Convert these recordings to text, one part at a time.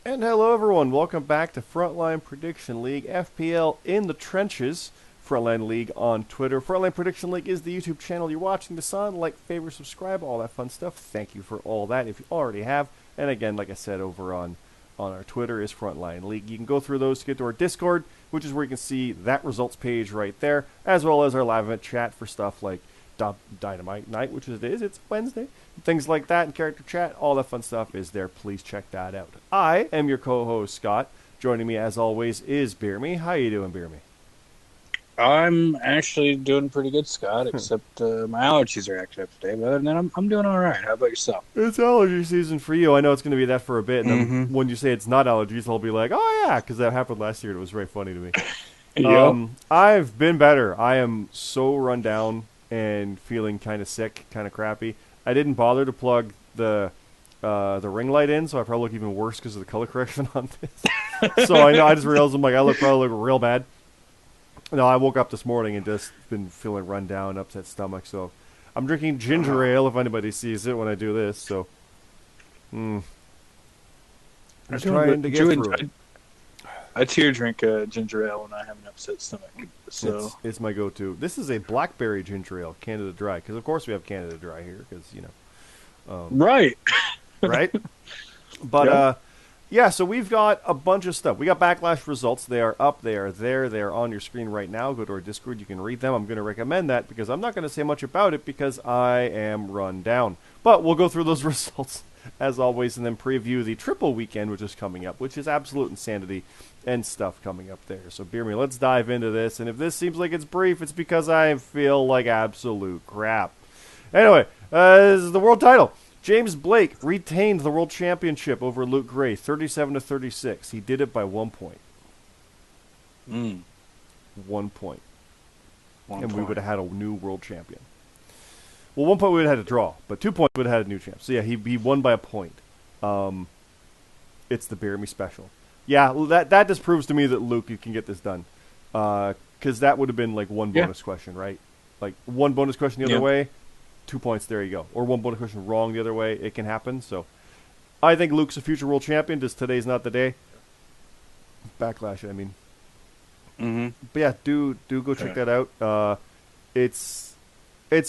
And hello, everyone. Welcome back to Frontline Prediction League, FPL in the trenches. Frontline League on Twitter. Frontline Prediction League is the YouTube channel you're watching this on. Like, favorite, subscribe, all that fun stuff. Thank you for all that if you already have. And again, like I said, over on our Twitter is Frontline League. You can go through those to get to our Discord, which is where you can see that results page right there, as well as our live event chat for stuff like Dynamite Night, which it is. It's Wednesday. Things like that and character chat, all that fun stuff is there. Please check that out. I am your co-host, Scott. Joining me, as always, is BeerMe. How you doing, BeerMe? I'm actually doing pretty good, Scott, except my allergies are acting up today. But other than that, I'm doing all right. How about yourself? It's allergy season for you. I know it's going to be that for a bit. And then Mm-hmm. when you say it's not allergies, I'll be like, oh, yeah, because that happened last year. And it was very funny to me. Yep. I've been better. I am so run down and feeling kind of sick, kind of crappy. I didn't bother to plug the ring light in, so I probably look even worse because of the color correction on this. So I know I just realized I'm like I probably look real bad. No, I woke up this morning and just been feeling run down, upset stomach. So I'm drinking ginger ale if anybody sees it when I do this. So I'm trying to get through it. I tear drink ginger ale when I have an upset stomach. So It's my go-to. This is a blackberry ginger ale, Canada Dry, because of course we have Canada Dry here, because right. right. But Yep. yeah. So we've got a bunch of stuff. We got Backlash results. They are up. They are there. They are on your screen right now. Go to our Discord. You can read them. I'm going to recommend that because I'm not going to say much about it because I am run down. But we'll go through those results as always, and then preview the triple weekend, which is coming up, which is absolute insanity and stuff coming up there. So, Beer Me, let's dive into this. And if this seems like it's brief, it's because I feel like absolute crap. Anyway, this is the world title. James Blake retained the world championship over Luke Gray, 37-36. He did it by 1 point. 1 point. And we would have had a new world champion. Well, 1 point we would have had a draw, but 2 points we would have had a new champ. So yeah, he won by a point. It's the BeerMe special. Yeah, that just proves to me that Luke can get this done. Because that would have been like one bonus question, right? Like one bonus question the other way, 2 points, there you go. Or one bonus question wrong the other way, it can happen. So I think Luke's a future world champion, just today's not the day. Backlash, I mean. But yeah, do go check that out. It's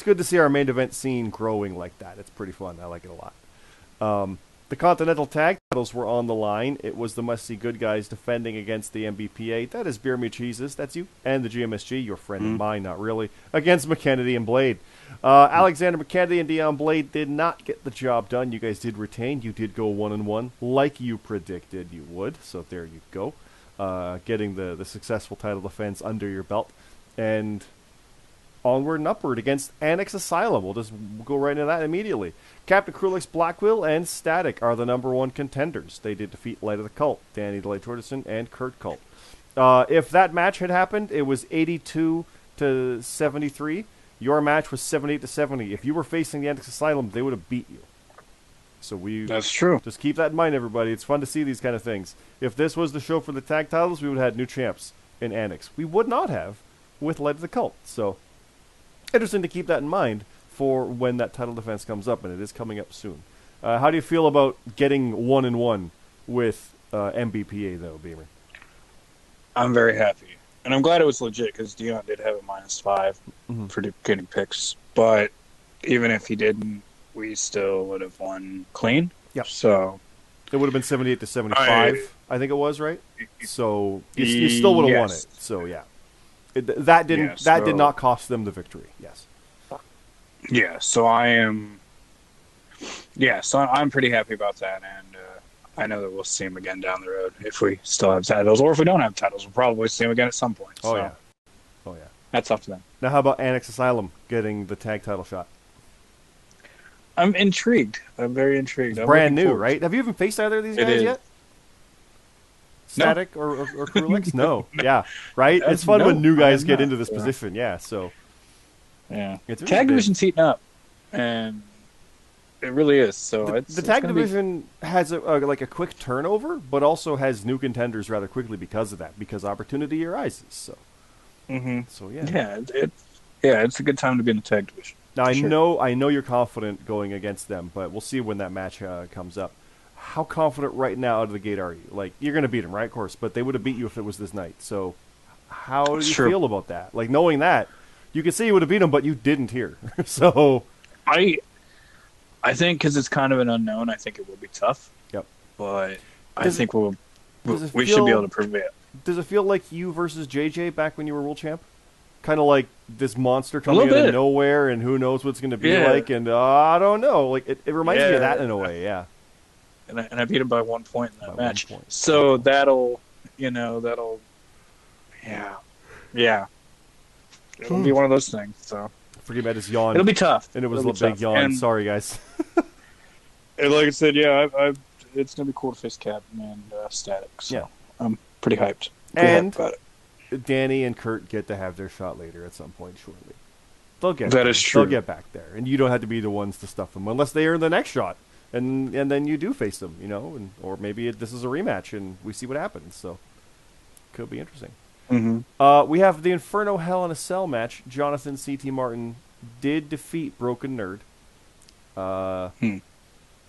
good to see our main event scene growing like that. It's pretty fun. I like it a lot. The Continental Tag titles were on the line. It was the must-see good guys defending against the MBPA. That is Beer Me Cheeses. That's you. And the GMSG, your friend and mine, not really. Against McKennedy and Blade. Alexander McKennedy and Dion Blade did not get the job done. You guys did retain. You did go 1-1, like you predicted you would. So there you go. Getting the successful title defense under your belt. And onward and upward against Annex Asylum. We'll just go right into that immediately. Captain Krulix Blackwell and Static are the #1 contenders. They did defeat Light of the Cult, Danny DeLay Torgerson, and Kurt Cult. If that match had happened, it was 82-73. Your match was 78-70. If you were facing the Annex Asylum, they would have beat you. So That's true. Just keep that in mind, everybody. It's fun to see these kind of things. If this was the show for the tag titles, we would have had new champs in Annex. We would not have with Light of the Cult. So interesting to keep that in mind for when that title defense comes up, and it is coming up soon. How do you feel about getting 1-1 with MBPA, though, Beamer? I'm very happy. And I'm glad it was legit because Dion did have a -5 for getting picks. But even if he didn't, we still would have won clean. Yep. So it would have been 78-75, I think it was, right? So you still would have won it. So yeah. That did not cost them the victory. Yes. Yeah, so I'm pretty happy about that, and I know that we'll see him again down the road if we still have titles, or if we don't have titles, we'll probably see him again at some point. Oh so yeah. That's up to them. Now, how about Annex Asylum getting the tag title shot? I'm intrigued. I'm very intrigued. It's brand new, right? Have you even faced either of these guys yet? Static or Krulix? No. Yeah. Right? It's fun when new guys get into this position. Yeah. So. Yeah. Tag division's heating up. And it really is. So the tag division has a quick turnover, but also has new contenders rather quickly because of that, because opportunity arises. So. So yeah. It's a good time to be in the tag division. Now I know you're confident going against them, but we'll see when that match comes up. how confident right now out of the gate are you? Like, you're going to beat them, right? Of course, but they would have beat you if it was this night. So how do you feel about that? Like, knowing that, you could say you would have beat them, but you didn't here. So I think because it's kind of an unknown, I think it will be tough. Yep. But I think we feel, should be able to prove it. Does it feel like you versus JJ back when you were world champ? Kind of like this monster coming out of nowhere, and who knows what's going to be like, and I don't know. Like it reminds me of that in a way, yeah. And I beat him by 1 point in that match. So that'll, yeah. It'll be one of those things. So forget about his yawn. It'll be tough. And it was a big yawn. And, sorry, guys. And like I said, it's gonna be cool to face Cap and Static. So yeah. I'm pretty hyped. And about it. Danny and Kurt get to have their shot later at some point shortly. They'll get that is true. They'll get back there, and you don't have to be the ones to stuff them unless they earn the next shot, and then you do face them, or maybe this is a rematch and we see what happens. So could be interesting. Mm-hmm. We have the Inferno Hell in a Cell match. Jonathan C.T. Martin did defeat Broken Nerd. I'm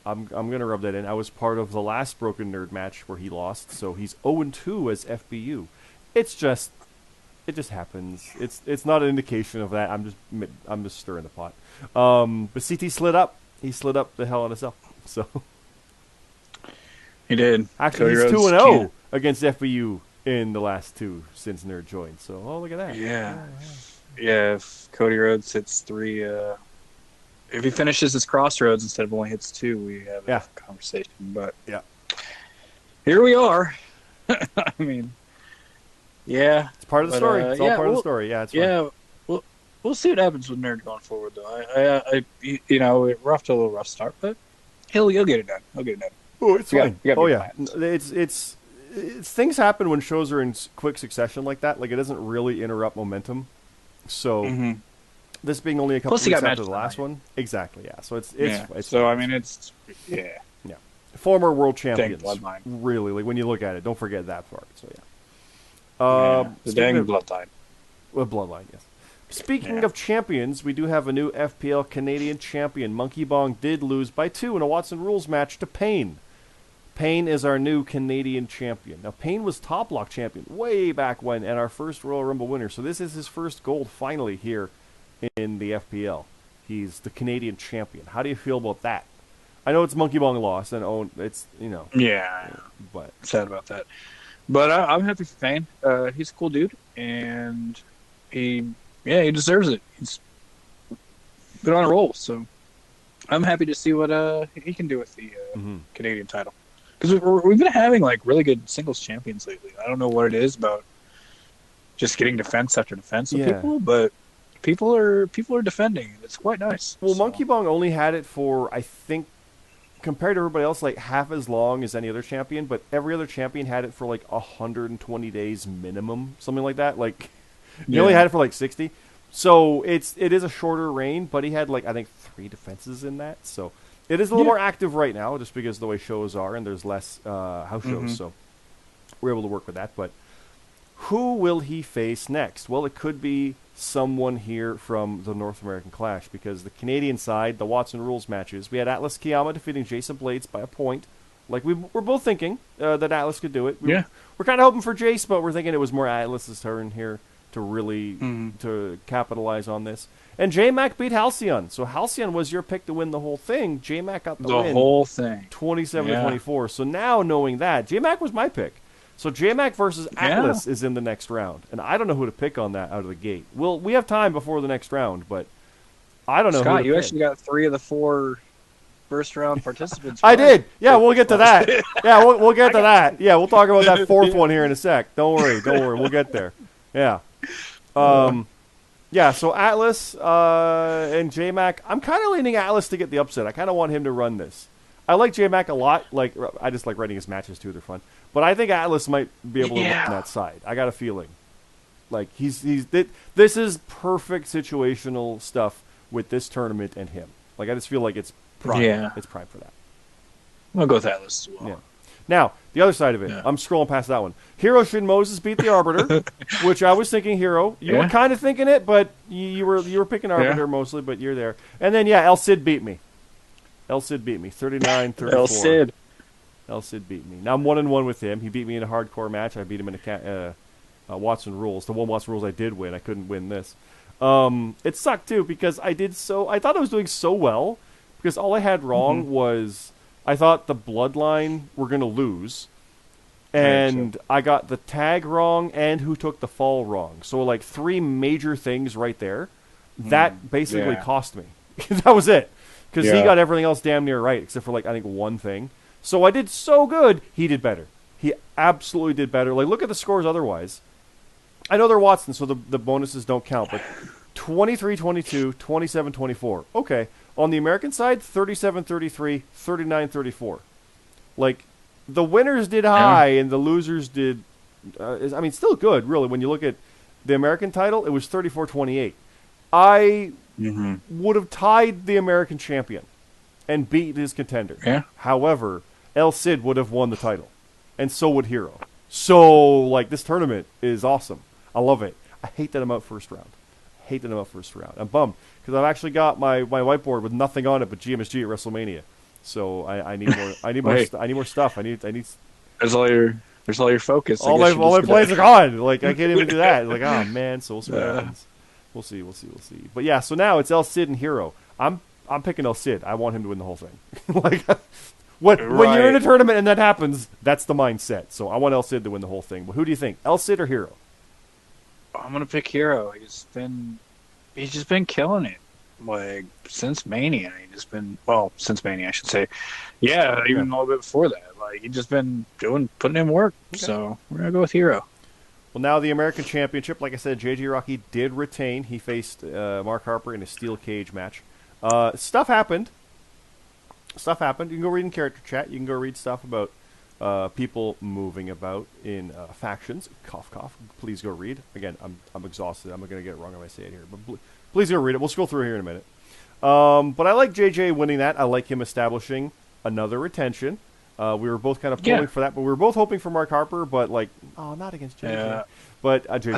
gonna rub that in. I was part of the last Broken Nerd match where he lost, so he's 0-2 as FBU. It just happens. It's not an indication of that. I'm just stirring the pot. But CT slid up. He slid up the Hell in a Cell. So he did. Actually, he's 2-0 against FBU in the last two since Nerd joined. So look at that. Yeah. If Cody Rhodes hits 3, if he finishes his Crossroads instead of only hits 2, we have a conversation. But here we are. I mean, yeah, it's part of the story. It's all part of the story. Yeah, it's fine. Yeah. We'll see what happens with Nerd going forward, though. We're off to a little rough start, but he'll get it done. He'll get it done. Oh, it's fine. It's things happen when shows are in quick succession like that. Like, it doesn't really interrupt momentum. So this being only a couple weeks after the last one, exactly. Yeah. So it's so I mean it's former world champions. Really, like when you look at it, don't forget that part. So the dang bloodline. Well, bloodline, yes. Speaking of champions, we do have a new FPL Canadian champion. Monkey Bong did lose by 2 in a Watson Rules match to Payne. Payne is our new Canadian champion. Now, Payne was top block champion way back when and our first Royal Rumble winner. So this is his first gold finally here in the FPL. He's the Canadian champion. How do you feel about that? I know it's Monkey Bong lost, and it's, Yeah, but sad about that. But I'm happy for Payne. He's a cool dude, and he deserves it. He's been on a roll, so I'm happy to see what he can do with the Canadian title. Because we've been having like really good singles champions lately. I don't know what it is about just getting defense after defense with people, but people are defending. It's quite nice. Well, Monkey Bong only had it for, I think, compared to everybody else, like half as long as any other champion, but every other champion had it for like 120 days minimum, something like that. Like, he only had it for like 60. So it is a shorter reign, but he had like, I think, 3 defenses in that. So it is a little more active right now, just because of the way shows are, and there's less house shows. So we're able to work with that. But who will he face next? Well, it could be someone here from the North American Clash, because the Canadian side, the Watson Rules matches, we had Atlas Kiyama defeating Jason Blades by a point. Like, we're both thinking that Atlas could do it. We're kind of hoping for Jace, but we're thinking it was more Atlas's turn here to really to capitalize on this. And J-Mac beat Halcyon. So Halcyon was your pick to win the whole thing. J-Mac got the win. The whole thing. 27-24. So now knowing that, J-Mac was my pick. So J-Mac versus Atlas is in the next round. And I don't know who to pick on that out of the gate. Well, we have time before the next round, but I don't know Scott, who to you pick. actually got 3 of the 4 first-round participants. I did. Yeah, we'll get to that. Yeah, we'll get to that. Yeah, we'll talk about that 4th one here in a sec. Don't worry. We'll get there. Yeah. So Atlas and J-Mac, I'm kind of leaning Atlas to get the upset. I kind of want him to run this. I like J-Mac a lot. Like, I just like writing his matches too. They're fun. But I think Atlas might be able to run that side. I got a feeling. Like, this is perfect situational stuff with this tournament and him. Like, I just feel like it's prime. Yeah. It's prime for that. I'll go with Atlas as well. Yeah. Now, the other side of it, I'm scrolling past that one. Hero Shin Moses beat the Arbiter, which I was thinking Hero. You were kind of thinking it, but you were picking Arbiter mostly, but you're there. And then, El Cid beat me. 39-34. El Cid. El Cid beat me. Now I'm 1-1 with him. He beat me in a hardcore match. I beat him in a Watson Rules. The one Watson Rules I did win. I couldn't win this. It sucked too because I thought I was doing so well because all I had wrong was I thought the Bloodline were going to lose. And I got the tag wrong and who took the fall wrong. So, like, 3 major things right there. That basically cost me. That was it. Because he got everything else damn near right, except for, like, I think one thing. So I did so good, he did better. He absolutely did better. Like, look at the scores otherwise. I know they're Watson, so the bonuses don't count, but 23-22, 27-24. Okay. On the American side, 37-33, 39-34. Like... The winners did high, and the losers did... still good, really. When you look at the American title, it was 34-28. I would have tied the American champion and beat his contender. Yeah. However, El Cid would have won the title, and so would Hero. So, like, this tournament is awesome. I love it. I hate that I'm out first round. I'm bummed, because I've actually got my whiteboard with nothing on it but GMSG at WrestleMania. So I need more. I need more. I need more stuff. I need. There's all your focus. All my plays are gone. Like I can't even do that. Like oh man. So we'll see what happens. We'll see. But yeah. So now it's El Cid and Hero. I'm picking El Cid. I want him to win the whole thing. Like when you're in a tournament and that happens, that's the mindset. So I want El Cid to win the whole thing. But who do you think, El Cid or Hero? I'm gonna pick Hero. He's just been killing it. Like since Mania, since Mania, I should say. Yeah, even a little bit before that. Like he's just been putting in work. Okay. So we're gonna go with Hero. Well, now the American Championship, like I said, JJ Rocky did retain. He faced Mark Harper in a steel cage match. Stuff happened. You can go read in character chat. You can go read stuff about people moving about in factions. Cough, cough. Please go read. Again, I'm exhausted. I'm going to get it wrong if I say it here, but please go read it. We'll scroll through here in a minute. But I like JJ winning that. I like him establishing another retention. We were both kind of pulling for that, but we were both hoping for Mark Harper, but not against JJ. Yeah. But JJ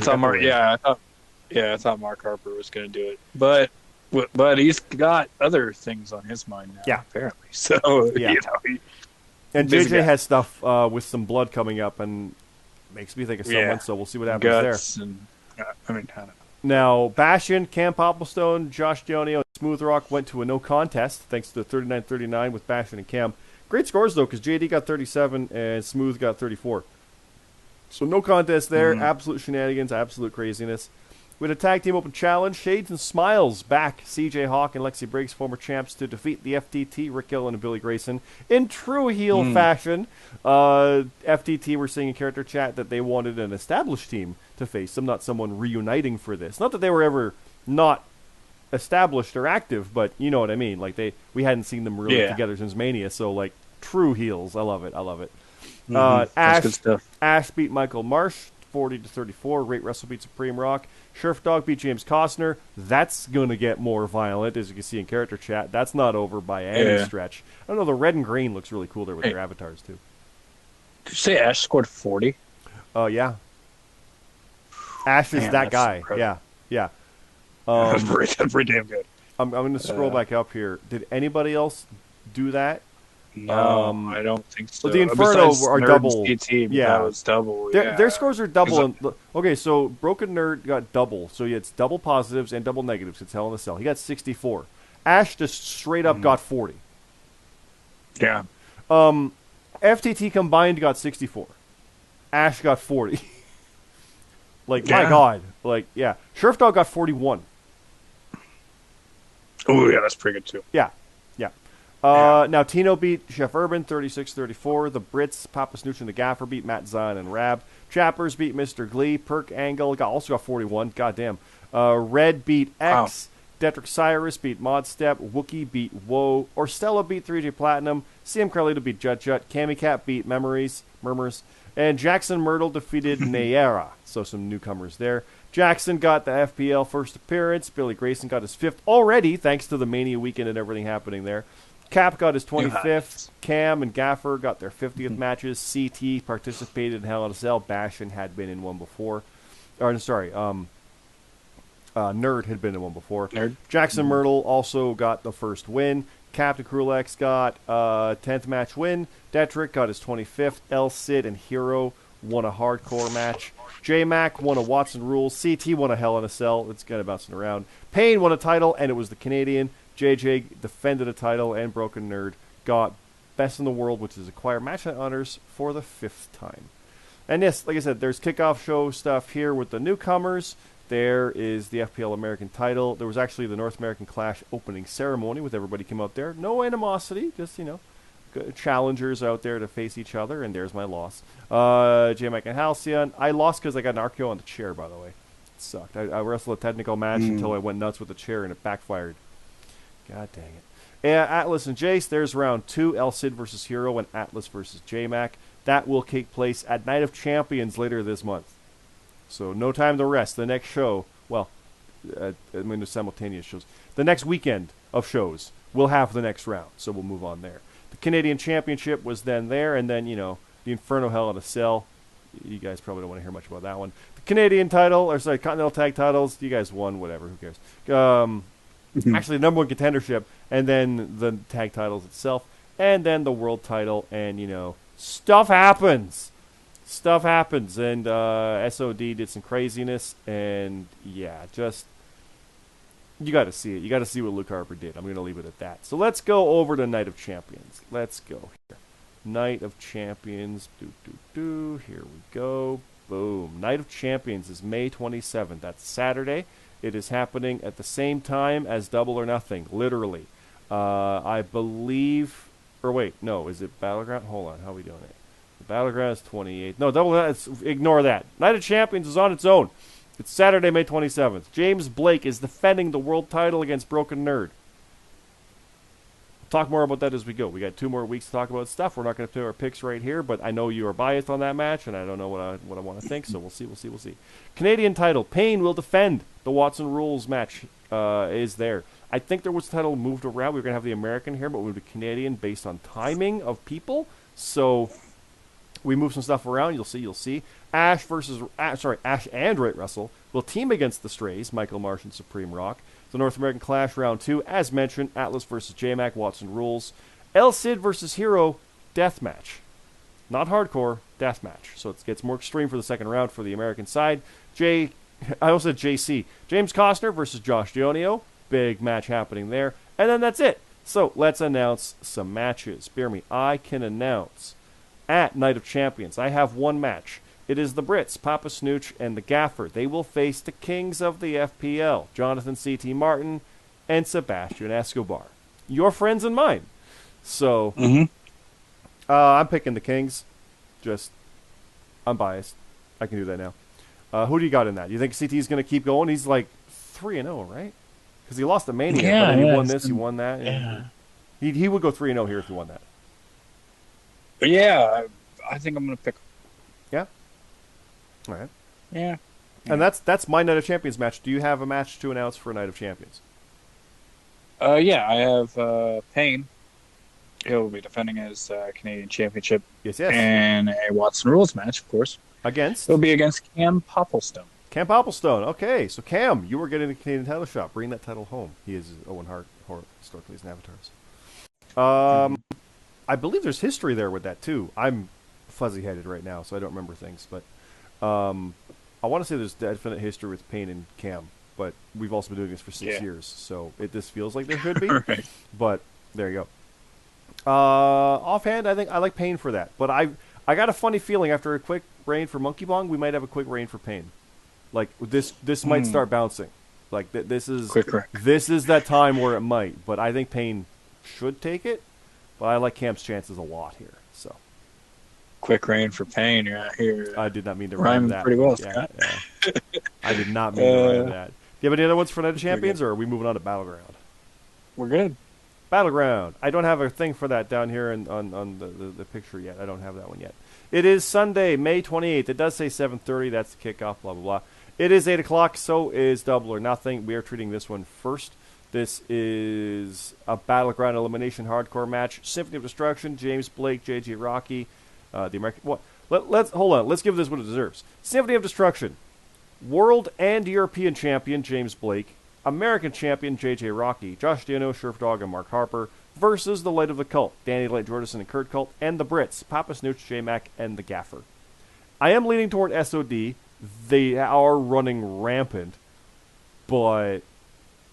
I thought Mark Harper was going to do it, but he's got other things on his mind now. Yeah, apparently. So and JJ has stuff with some blood coming up, and makes me think of someone. So we'll see what happens Guts there. I don't know. Now, Bastion, Cam Popplestone, Josh Dionio, and Smooth Rock went to a no contest thanks to 39-39 with Bastion and Cam. Great scores, though, because JD got 37 and Smooth got 34. So no contest there. Absolute shenanigans, absolute craziness. We had a tag team open challenge. Shades and Smiles back. CJ Hawk and Lexi Briggs, former champs, to defeat the FTT, Rick Gillen and Billy Grayson. In true heel fashion, FTT were saying in character chat that they wanted an established team to face them, not someone reuniting for this. Not that they were ever not established or active, but you know what I mean. Like we hadn't seen them really together since Mania, so like true heels. I love it. Ash beat Michael Marsh 40-34. Rate Russell beat Supreme Rock. Sheriff Dog beat James Costner. That's going to get more violent, as you can see in character chat. That's not over by any stretch. I don't know, the red and green looks really cool there with their avatars, too. Did you say Ash scored 40? Oh, yeah. Ash is that guy. Incredible. Yeah. That's pretty damn good. I'm going to scroll back up here. Did anybody else do that? No, I don't think so. The Inferno are double. Team, that was double. Their scores are double. Okay, so Broken Nerd got double. So it's double positives and double negatives. It's Hell in a Cell. He got 64. Ash just straight up got 40. Yeah. FTT combined got 64. Ash got 40. My God. Sheriff Dog got 41. Oh, yeah, that's pretty good, too. Yeah. Now, Tino beat Chef Urban 36-34. The Brits, Papa Snooch and the Gaffer beat Matt Zion and Rab. Chappers beat Mr. Glee. Perk Angle also got 41. Goddamn. Red beat X. Wow. Detrick Cyrus beat Modstep. Wookie beat Woe. Orstella beat 3J Platinum. CM Carlito beat Jut Jut. Cammy Cat beat Murmurs. And Jackson Myrtle defeated Nayera. So some newcomers there. Jackson got the FPL first appearance. Billy Grayson got his 5th already, thanks to the Mania weekend and everything happening there. Cap got his 25th. Cam and Gaffer got their 50th matches. CT participated in Hell in a Cell. Bastion had been in one before. Nerd had been in one before. Nerd. Jackson Myrtle also got the first win. Captain Krulek got 10th match win. Detrick got his 25th. El Cid and Hero won a hardcore match. J-Mac won a Watson Rules. CT won a Hell in a Cell. It's kind of bouncing around. Payne won a title, and it was the Canadian. JJ defended a title, and Broken Nerd got Best in the World, which is acquire match honors for the 5th time. And yes, like I said, there's kickoff show stuff here with the newcomers. There is the FPL American title. There was actually the North American Clash opening ceremony with everybody came out there. No animosity, just, challengers out there to face each other, and there's my loss. J-Mac and Halcyon. I lost because I got an RKO on the chair, by the way. It sucked. I wrestled a technical match until I went nuts with the chair, and it backfired. God dang it. Atlas and Jace, there's round 2. El Cid versus Hero and Atlas versus J-Mac. That will take place at Night of Champions later this month. So no time to rest. The next show, the simultaneous shows. The next weekend of shows, we'll have the next round, so we'll move on there. The Canadian Championship was then there, and then, the Inferno Hell in a Cell. You guys probably don't want to hear much about that one. The Canadian title, Continental Tag titles, you guys won, whatever, who cares? Actually, the number 1 contendership, and then the tag titles itself, and then the world title, and, stuff happens. Stuff happens, and SOD did some craziness, and, you got to see it. You got to see what Luke Harper did. I'm going to leave it at that. So let's go over to Night of Champions. Let's go here. Night of Champions. Here we go. Boom. Night of Champions is May 27th. That's Saturday. It is happening at the same time as Double or Nothing, literally. I believe... Or wait, no. Is it Battleground? Hold on. How are we doing it? The Battleground is 28. No, ignore that. Night of Champions is on its own. It's Saturday, May 27th. James Blake is defending the world title against Broken Nerd. We'll talk more about that as we go. We got 2 more weeks to talk about stuff. We're not going to do our picks right here, but I know you are biased on that match, and I don't know what I want to think, so we'll see. Canadian title. Payne will defend. The Watson Rules match is there. I think there was a title moved around. We were going to have the American here, but we moved to Canadian based on timing of people. So we moved some stuff around. You'll see. Ash and Right Russell will team against the Strays, Michael Marsh and Supreme Rock. The North American Clash round 2, as mentioned, Atlas versus J-Mac, Watson Rules. El Cid versus Hero, deathmatch. Not hardcore, deathmatch. So it gets more extreme for the second round for the American side. I also said JC. James Costner versus Josh Dionio. Big match happening there. And then that's it. So let's announce some matches. BeerMe, I can announce at Night of Champions, I have one match. It is the Brits, Papa Snooch and the Gaffer. They will face the kings of the FPL, Jonathan C.T. Martin and Sebastian Escobar. Your friends and mine. So, I'm picking the kings. I'm biased. I can do that now. Who do you got in that? You think CT's going to keep going? He's like 3-0, right? Because he lost the Mania, but he won this, he won that. Yeah. He would go 3-0 here if he won that. Yeah, I think I'm going to pick. Yeah? All right. Yeah. And that's my Night of Champions match. Do you have a match to announce for Night of Champions? Yeah, I have Payne. He'll be defending his Canadian Championship. Yes. And a Watson Rules match, of course. Against? It'll be against Cam Popplestone. Cam Popplestone. Okay, so Cam, you were getting the Canadian title shot. Bring that title home. He is Owen Hart, historically, and avatars. I believe there's history there with that, too. I'm fuzzy-headed right now, so I don't remember things. But I want to say there's definite history with Payne and Cam, but we've also been doing this for 6 years, so this feels like there should be. Right. But there you go. Offhand, I think I like Payne for that. But I got a funny feeling after a quick reign for Monkey Bong, we might have a quick reign for Payne. Like, this might start bouncing. Like, this is that time where it might. But I think Payne should take it. But I like Cam's chances a lot here. So, quick reign for Payne. You're out here. I did not mean to rhyme that. Pretty well, Scott. Yeah. I did not mean to rhyme that. Do you have any other ones for Night of Champions, or are we moving on to Battleground? We're good. Battleground. I don't have a thing for that down here on the picture yet. I don't have that one yet. It is Sunday, May 28th. It does say 7:30. That's the kickoff, blah, blah, blah. It is 8 o'clock, so is Double or Nothing. We are treating this one first. This is a Battleground elimination hardcore match. Symphony of Destruction, James Blake, JJ Rocky, the American... What? Let's hold on. Let's give this what it deserves. Symphony of Destruction. World and European champion, James Blake. American champion, JJ Rocky. Josh Dino, Sheriff Dog, and Mark Harper. versus the Light of the Cult, Danny Light Jordison and Kurt Cult, and the Brits, Papa Snooch, J-Mac, and the Gaffer. I am leaning toward SOD. They are running rampant, but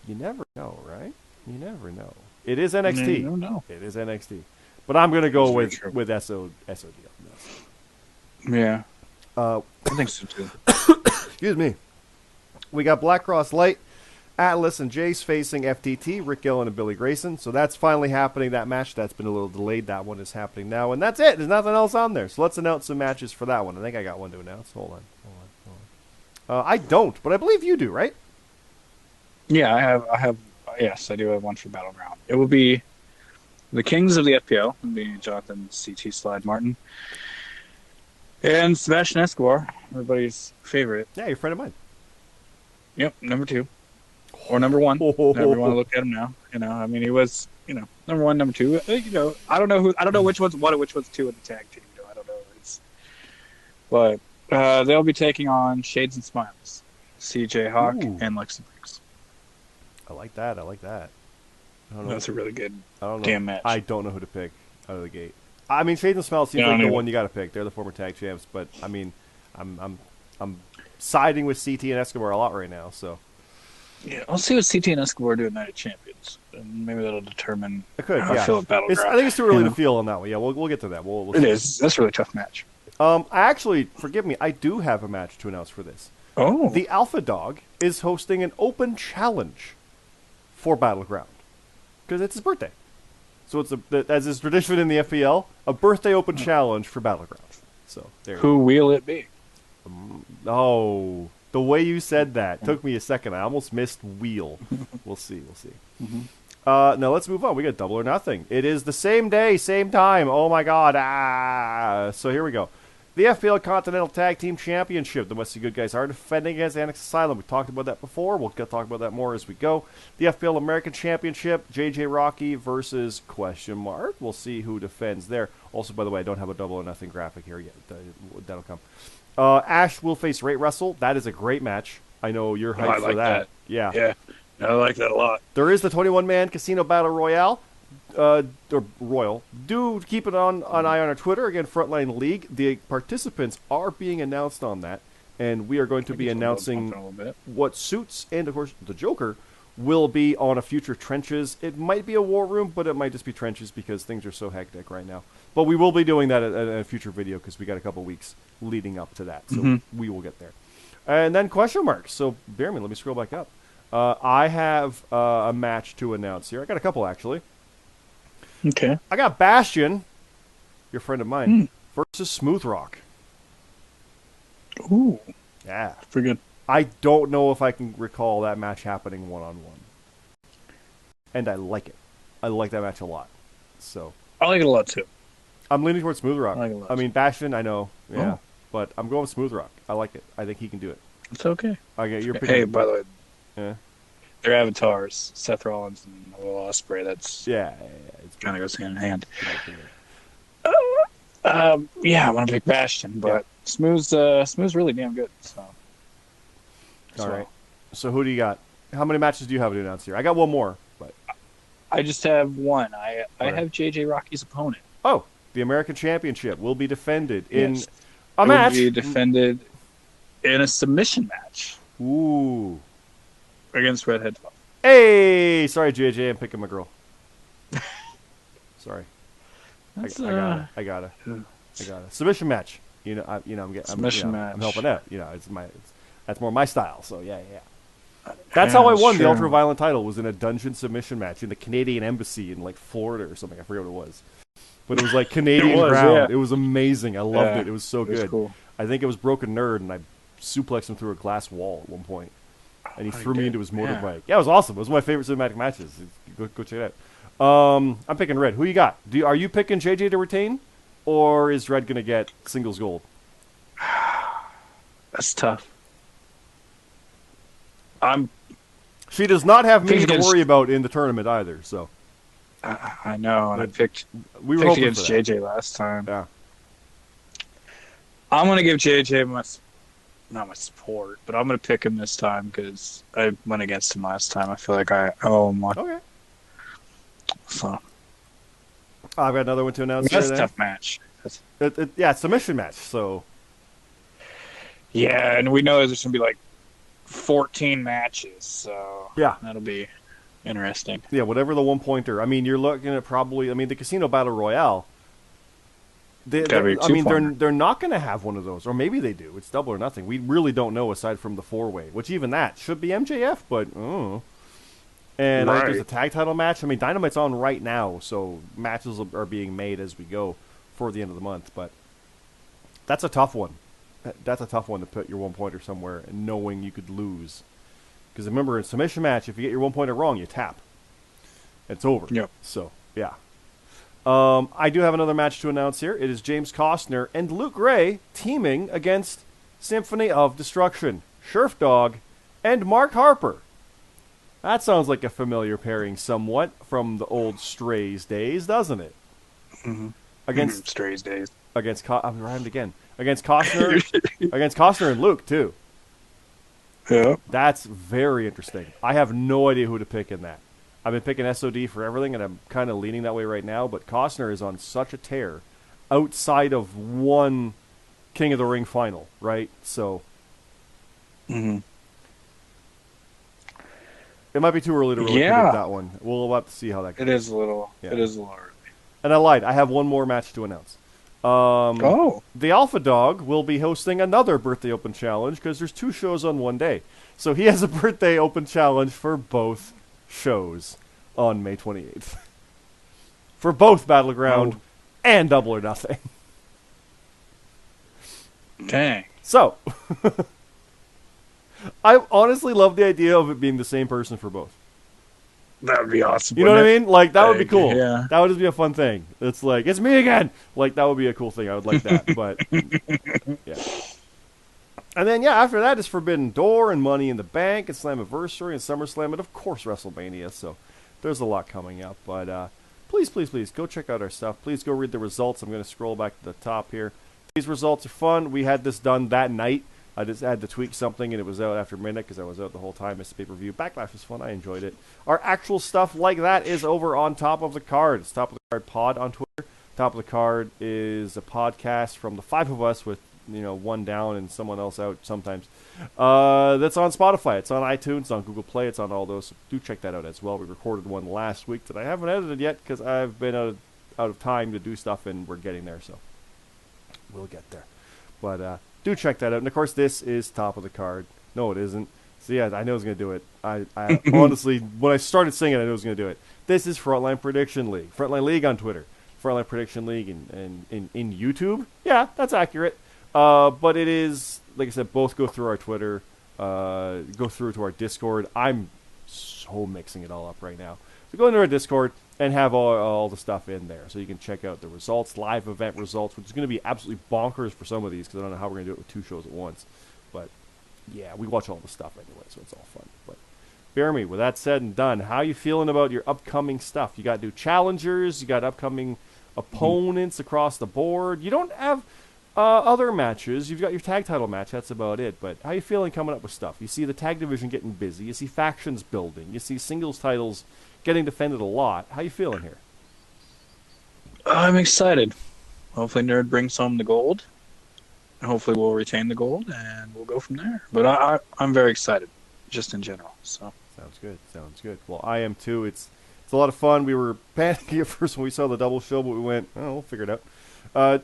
you never know, right? You never know. It is NXT. You don't know. It is NXT. But I'm going to go with SOD on this. Yeah. I think so too. Excuse me. We got Black Cross Light, Atlas, and Jace facing FTT, Rick Gillen and Billy Grayson. So that's finally happening, that match. That's been a little delayed. That one is happening now. And that's it. There's nothing else on there. So let's announce some matches for that one. I think I got one to announce. Hold on. I don't, but I believe you do, right? Yeah, I have. Yes, I do have one for Battleground. It will be the Kings of the FPL. It will be Jonathan CT Slide Martin and Sebastian Escobar, everybody's favorite. Yeah, you're a friend of mine. Yep, number 2 or number 1. However you want to look at him now. I mean, he was, number 1, number 2. I don't know which one's 1 and which one's 2 in the tag team. I don't know. But they'll be taking on Shades and Smiles, CJ Hawk, and Lexi Briggs. I like that. I don't know. That's a really good damn match. I don't know who to pick out of the gate. I mean, Shades and Smiles seems like the one you got to pick. They're the former tag champs, but I mean, I'm siding with CT and Escobar a lot right now. So yeah, I'll see what CT and Escobar do at Night of Champions, and maybe that'll determine how I feel at Battleground. I think it's too early to feel on that one. Yeah, we'll get to that. We'll it is. That's a really tough match. Forgive me, I do have a match to announce for this. Oh, the Alpha Dog is hosting an open challenge for Battleground because it's his birthday. So it's as is tradition in the FPL, a birthday open challenge for Battleground. So there. Who will it be? The way you said that took me a second. I almost missed wheel. We'll see. Mm-hmm. Now let's move on. We got Double or Nothing. It is the same day, same time. Oh my God. So here we go. The FPL Continental Tag Team Championship. The Westy Good Guys are defending against Annex Asylum. We talked about that before. We'll talk about that more as we go. The FPL American Championship. JJ Rocky versus ? We'll see who defends there. Also, by the way, I don't have a Double or Nothing graphic here yet. That'll come. Ash will face Ray Russell. That is a great match. I know you're hyped for that. Yeah, I like that a lot. There is the 21-man Casino Battle Royale. Or Royal. Do keep it on eye on our Twitter. Again, Frontline League. The participants are being announced on that, and we are going to be announcing what suits and, of course, the Joker will be on a future Trenches. It might be a War Room, but it might just be Trenches because things are so hectic right now. But we will be doing that at a future video because we got a couple weeks leading up to that, so we will get there. And then ? So, BeerMe, let me scroll back up. I have a match to announce here. I got a couple, actually. Okay. I got Bastion, your friend of mine, versus Smooth Rock. Ooh. Yeah. Pretty good. I don't know if I can recall that match happening one-on-one. And I like it. I like that match a lot. So I like it a lot, too. I'm leaning towards Smooth Rock. I like it a lot. I mean, Bastion, I know. Yeah. But I'm going with Smooth Rock. I like it. I think he can do it. It's okay. Hey, by the way. Yeah. Their avatars, Seth Rollins and Will Ospreay. That's it kind of goes hand in hand. I want to pick Bastion, but Smooth's really damn good. So, all right. So who do you got? How many matches do you have to announce here? I got one more, but I just have one. I have JJ Rocky's opponent. Oh, the American Championship will be defended in a match. Will be defended in a submission match. Ooh. Against Redhead 12. Hey, sorry, JJ, I'm picking my girl. Sorry, I got it. Submission match. I'm helping out. That's more my style. So yeah. That's how I won the Ultra Violent title. Was in a dungeon submission match in the Canadian Embassy in like Florida or something. I forget what it was, but it was like Canadian ground. Yeah. It was amazing. I loved it. It was so good. Cool. I think it was Broken Nerd, and I suplexed him through a glass wall at one point. And he threw me into his motorbike. Yeah, it was awesome. It was one of my favorite cinematic matches. Go check it out. I'm picking Red. Who you got? Are you picking JJ to retain, or is Red going to get singles gold? That's tough. She does not have me to worry about in the tournament either. So I know, and I picked against JJ last time. Yeah, I'm going to give JJ not my support, but I'm going to pick him this time because I went against him last time. I feel like I owe him one. Okay. So I've got another one to announce That's here. a tough match. Yeah, it's a submission match. So Yeah, and we know there's going to be like 14 matches, so yeah, that'll be interesting. yeah, whatever the 1-pointer. I mean, you're looking at probably. I mean, the Casino Battle Royale. Gotta be I mean, two-pointer. they're not going to have one of those, or maybe they do. It's double or nothing. We really don't know aside from the 4-way, which even that should be MJF, but and I think there's a Right. tag title match. I mean, Dynamite's on right now, so matches are being made as we go for the end of the month. But that's a tough one. That's a tough one to put your 1-pointer somewhere and knowing you could lose. Because remember, in submission match, if you get your 1-pointer wrong, you tap. It's over. Yep. So yeah. I do have another match to announce here. It is James Costner and Luke Ray teaming against Symphony of Destruction, Sheriff Dog, and Mark Harper. That sounds like a familiar pairing somewhat from the old Strays days, doesn't it? Mm-hmm. Against Strays days. I'm rhymed again. Against Costner and Luke too. Yeah. That's very interesting. I have no idea who to pick in that. I've been picking SOD for everything, and I'm kind of leaning that way right now. But Costner is on such a tear, outside of one King of the Ring final, right? So Mm-hmm. it might be too early to really predict that one. We'll have to see how that goes. It is a little. Yeah. It is a little early. And I lied. I have one more match to announce. The Alpha Dog will be hosting another Birthday Open Challenge because there's 2 shows on one day. So he has a Birthday Open Challenge for both shows on May 28th. For both Battleground and Double or Nothing. Dang. So, I honestly love the idea of it being the same person for both. That would be awesome. You know what I mean? Like, that would be cool. Yeah. That would just be a fun thing. It's like, it's me again! Like, that would be a cool thing. I would like that. But, yeah. And then, yeah, after that is Forbidden Door and Money in the Bank and Slammiversary and SummerSlam and, of course, WrestleMania. So, there's a lot coming up. But, please, go check out our stuff. Please go read the results. I'm going to scroll back to the top here. These results are fun. We had this done that night. I just had to tweak something, and it was out after midnight because I was out the whole time. It's a pay-per-view. Backlash was fun. I enjoyed it. Our actual stuff like that is over on Top of the Card. It's Top of the Card Pod on Twitter. Top of the Card is a podcast from the 5 of us with, one down and someone else out sometimes. That's on Spotify. It's on iTunes. It's on Google Play. It's on all those. So do check that out as well. We recorded one last week that I haven't edited yet because I've been out of time to do stuff, and we're getting there. So we'll get there. But, do check that out. And, of course, this is Top of the Card. No, it isn't. So, yeah, I know I was going to do it. I honestly, when I started singing, I knew I was going to do it. This is Frontline Prediction League. Frontline League on Twitter. Frontline Prediction League in YouTube. Yeah, that's accurate. But it is, like I said, both go through our Twitter, go through to our Discord. I'm so mixing it all up right now. So go into our Discord and have all the stuff in there. So you can check out the results, live event results, which is going to be absolutely bonkers for some of these because I don't know how we're going to do it with 2 shows at once. But, yeah, we watch all the stuff anyway, so it's all fun. But, BeerMe, with that said and done, how you feeling about your upcoming stuff? You got new challengers, you got upcoming opponents across the board. You don't have other matches. You've got your tag title match. That's about it. But how you feeling coming up with stuff? You see the tag division getting busy. You see factions building. You see singles titles getting defended a lot. How you feeling here? I'm excited. Hopefully, Nerd brings home the gold. Hopefully, we'll retain the gold, and we'll go from there. But I'm very excited, just in general. So sounds good. Sounds good. Well, I am too. It's a lot of fun. We were panicking at first when we saw the double show, but we went, oh, we'll figure it out.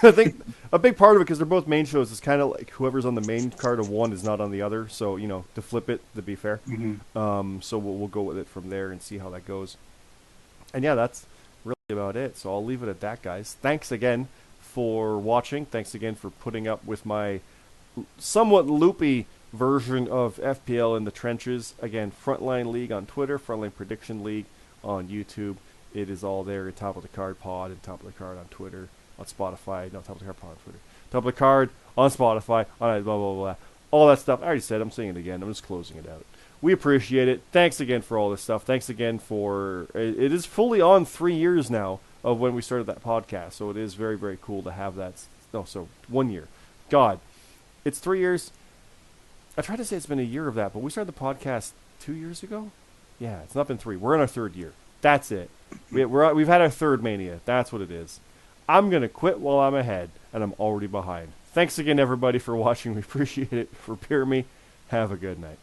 I think a big part of it, because they're both main shows, is kind of like whoever's on the main card of one is not on the other. So, to flip it, to be fair. Mm-hmm. So we'll go with it from there and see how that goes. And yeah, that's really about it. So I'll leave it at that, guys. Thanks again for watching. Thanks again for putting up with my somewhat loopy version of FPL in the trenches. Again, Frontline League on Twitter, Frontline Prediction League on YouTube. It is all there at Top of the Card Pod and Top of the Card on Twitter. On Spotify, Top of the Card Pod on Twitter. Top of the Card on Spotify, on blah, blah, blah. All that stuff. I already said, I'm saying it again. I'm just closing it out. We appreciate it. Thanks again for all this stuff. Thanks again for, it is fully on 3 years now of when we started that podcast. So it is very, very cool to have that. No, so 1 year. God, it's 3 years. I tried to say it's been a year of that, but we started the podcast 2 years ago? Yeah, it's not been 3. We're in our 3rd year. That's it. We've had our third mania. That's what it is. I'm going to quit while I'm ahead, and I'm already behind. Thanks again, everybody, for watching. We appreciate it. For BeerMe, have a good night.